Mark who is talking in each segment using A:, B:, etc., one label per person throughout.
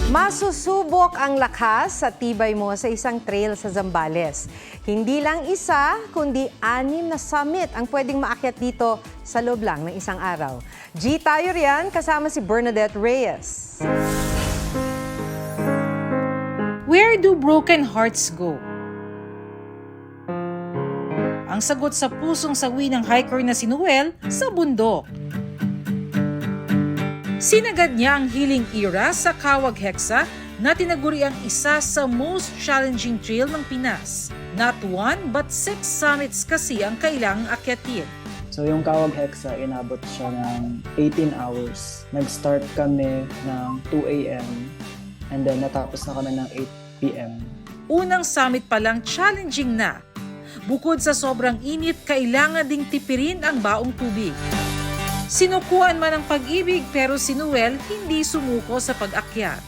A: Masusubok ang lakas at tibay mo sa isang trail sa Zambales. Hindi lang isa, kundi 6 na summit ang pwedeng maakyat dito sa loob lang ng isang araw. G tayo riyan, kasama si Bernadette Reyes.
B: Where do broken hearts go? Ang sagot sa pusong sawi ng hiker na si Noel, sa bundok. Sinagad niya ang healing era sa Kawag Hexa na tinaguri ang isa sa most challenging trail ng Pinas. Not 1 but 6 summits kasi ang kailangang akyatin.
C: So yung Kawag Hexa, inabot siya ng 18 hours. Nag-start kami ng 2 a.m. and then natapos na kami ng 8 p.m.
B: Unang summit pa lang challenging na. Bukod sa sobrang init, kailangan ding tipirin ang baong tubig. Sinukuan man ang pag-ibig pero si Noel hindi sumuko sa pag-akyat.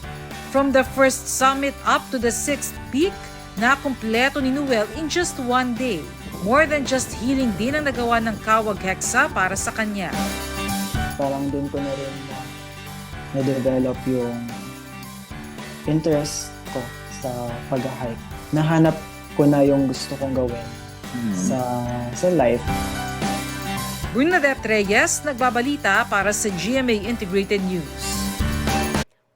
B: From the first summit up to the 6th peak, nakumpleto ni Noel in just 1 day. More than just healing din ang nagawa ng Kawag Hexa para sa kanya.
C: Parang doon ko na rin na-develop yung interest ko sa pag-hike. Nahanap ko na yung gusto kong gawin sa life.
B: Bernadette Reyes, nagbabalita para sa GMA Integrated News.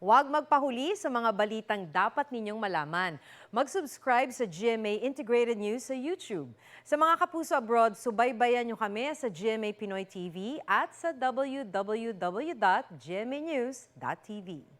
A: Huwag magpahuli sa mga balitang dapat ninyong malaman. Mag-subscribe sa GMA Integrated News sa YouTube. Sa mga kapuso abroad, subaybayan nyo kami sa GMA Pinoy TV at sa www.gmanews.tv.